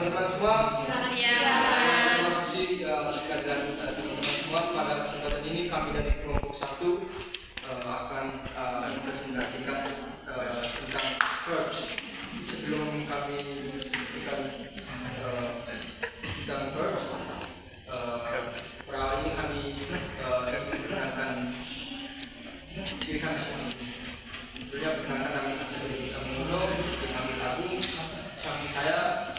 teman-teman semua. Terima kasih sekali lagi teman-teman semua. Pada kesempatan ini kami dari kelompok 1 akan mempresentasikan tentang verbs. Sebelum kami mempresentasikan tentang verbs, pertama ini kami ingin memperkenalkan diri kami masing-masing. Sebelumnya perkenalkan kami Muno, kami Agung, samping saya.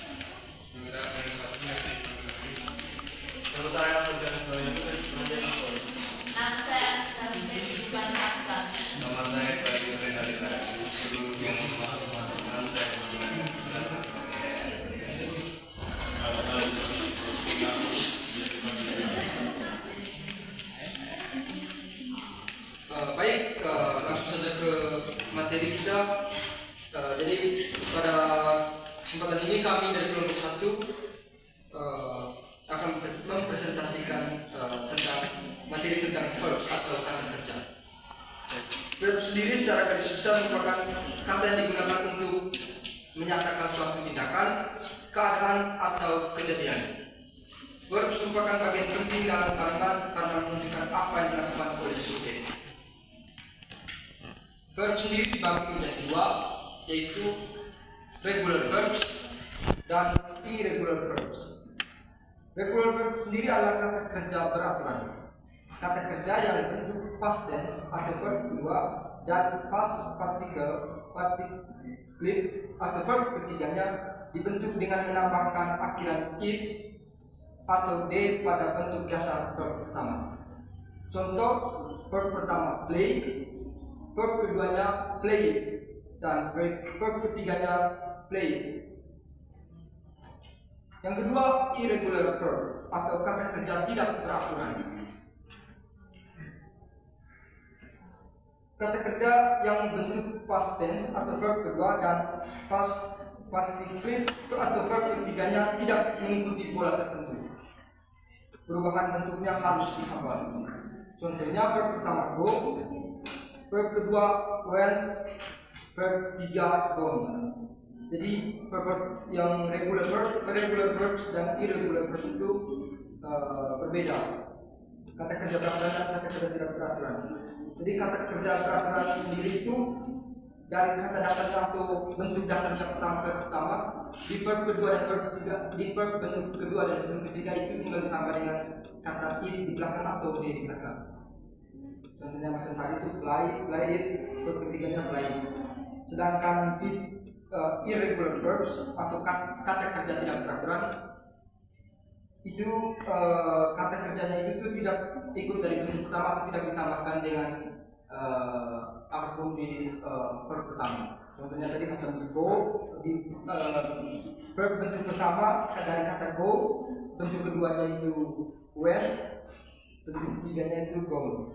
Nama saya Fujian Sebenarnya itu Nama saya David Bukan Asta. nama saya Fadi Srenalita. Sebelumnya nama saya Baik, langsung saja ke materi kita. Jadi pada kesempatan ini kami dari kelompok 1 akan mempresentasikan tentang materi tentang verbs atau kata kerja. Verb sendiri secara garis besar merupakan kata yang digunakan untuk menyatakan suatu tindakan, keadaan atau kejadian. Verbs merupakan bagian penting dalam kalimat karena menunjukkan apa yang dilakukan oleh subjek. Verb sendiri dibagi menjadi dua, yaitu regular verbs dan irregular verbs. Regular verb sendiri adalah kata kerja beraturan. Kata kerja yang bentuk past tense atau verb kedua dan past participle atau verb ketiganya dibentuk dengan menambahkan akhiran it atau d pada bentuk dasar verb pertama. Contoh verb pertama play, verb keduanya play, dan verb ketiganya play. Yang kedua, irregular verb atau kata kerja tidak beraturan. Kata kerja yang bentuk past tense atau verb kedua dan past participle atau verb ketiganya tidak mengikuti pola tertentu. Perubahan bentuknya harus dihafal. Contohnya verb pertama go, verb kedua went, verb ketiga gone. Jadi verb yang regular verbs dan irregular verbs itu berbeda. Kata kerja beraturan dan kata kerja tidak beraturan. Jadi kata kerja beraturan sendiri itu dari kata dasarnya atau bentuk dasarnya verb pertama, di verb kedua dan verb ketiga, di verb bentuk kedua dan bentuk ketiga itu tinggal ditambah dengan kata it di belakang atau d di belakang. Contohnya macam tadi itu play it, verb ketiganya play. Sedangkan di irregular verbs atau kata kerja tidak beraturan itu kata kerjanya itu tidak ikut dari bentuk pertama atau tidak ditambahkan dengan apapun di verb pertama. Contohnya tadi macam di go, di verb bentuk pertama dari kata go, bentuk keduanya itu went, bentuk ketiganya itu gone.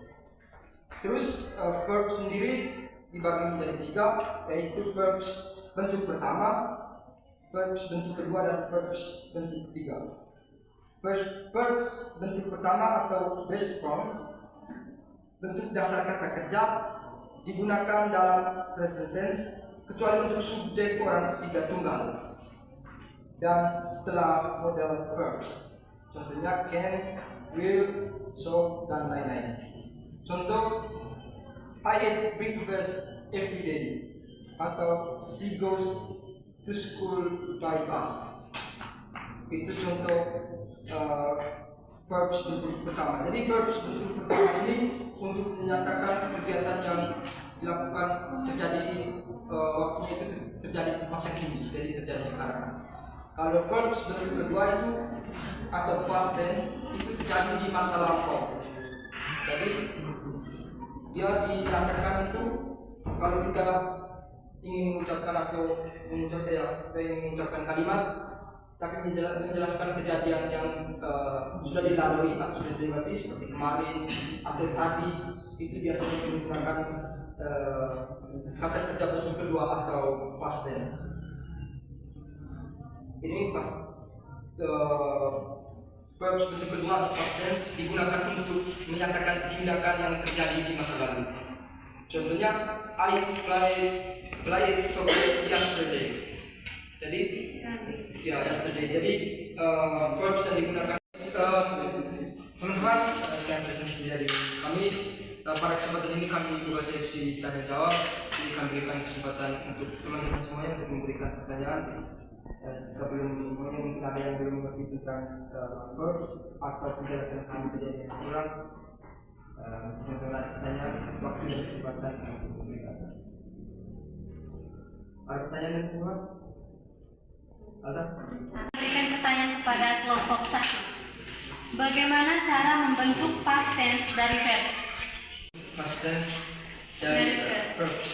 Terus verb sendiri dibagi menjadi 3, yaitu verbs bentuk pertama, verbs bentuk kedua, dan verbs bentuk ketiga. Verbs bentuk pertama atau base form, bentuk dasar kata kerja, digunakan dalam present tense kecuali untuk subjek orang ketiga tunggal dan setelah model verbs. Contohnya can, will, so, dan lain-lain. Contoh, I eat breakfast every day, atau she goes to school by bus. Itu contoh verbs bentuk pertama. Jadi verbs bentuk pertama ini untuk menyatakan kegiatan yang dilakukan terjadi waktunya itu terjadi di masa kini, jadi terjadi sekarang. Kalau verbs bentuk kedua itu atau past tense itu terjadi di masa lampau. Jadi dia dinyatakan itu kalau kita ingin mengucapkan atau mengucapkan kalimat tapi menjelaskan kejadian yang sudah dilalui atau sudah dilewati seperti kemarin atau tadi, itu biasanya menggunakan kata kerja bentuk kedua atau past tense. Ini verbs bentuk kedua atau past tense digunakan untuk menyatakan tindakan yang terjadi di masa lalu. Contohnya, I played soccer yesterday. Jadi Ya, yesterday. Jadi verbs yang digunakan teman-teman sekian presentasi dari kami. Pada kesempatan ini kami buka sesi tanya jawab. Jadi kami berikan kesempatan untuk teman-teman semuanya untuk memberikan pertanyaan. Jika belum semuanya mungkin ada yang belum mengerti tentang verbs atau penjelasan kami kejadian yang kurang. Teman-teman tanya waktu dan kesempatan untuk memberikan. Ada pertanyaan yang kurang? Ada? Berikan pertanyaan kepada kelompok 1. Bagaimana cara membentuk past tense dari verb? Past tense Dari dari verbs.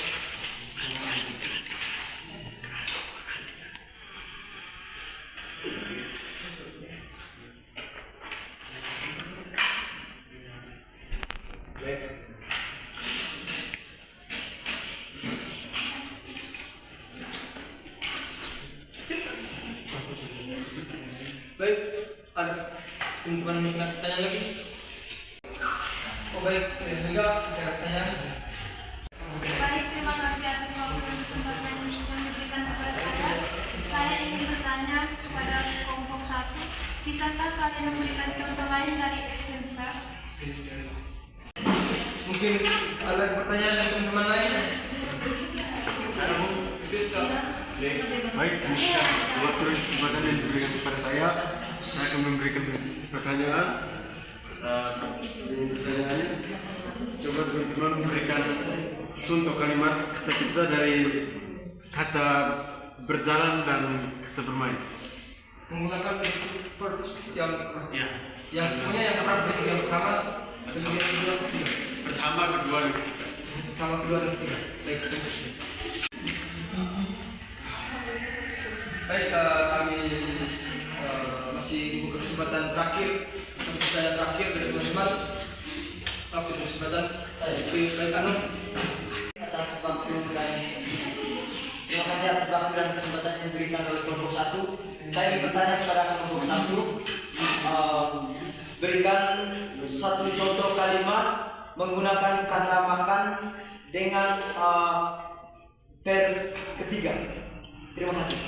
Baik, ada teman-teman minta tanya lagi? Oh baik, juga ada pertanyaan. Baik, terima kasih atas waktu dan kesempatan yang diberikan kepada saya. Saya ingin bertanya kepada kelompok 1, bisakah kalian memberikan contoh lain dari action verbs? Mungkin ada pertanyaan dari teman-teman lain? Baik, waktu dan kesempatan yang diberikan kepada saya akan memberikan pertanyaan. Dengan pertanyaannya, coba teman-teman memberikan contoh kalimat kata kita dari kata berjalan dan kata bermain. Menggunakan verbs yang Ya, semuanya yang pertama, kemudian kedua, ketiga. pertama, kedua, dan ketiga. Pertama, kedua, dan ketiga. Baik, terima kasih. Baik, kami masih buka kesempatan terakhir, pertanyaan terakhir dari teman-teman. Waktu kesempatan saya baik Anu. Atas waktu dan terima kasih atas waktu dan kesempatan yang diberikan oleh kelompok 1. Saya ingin bertanya kepada kelompok 1, berikan satu contoh kalimat menggunakan kata makan dengan verb ketiga. Terima kasih.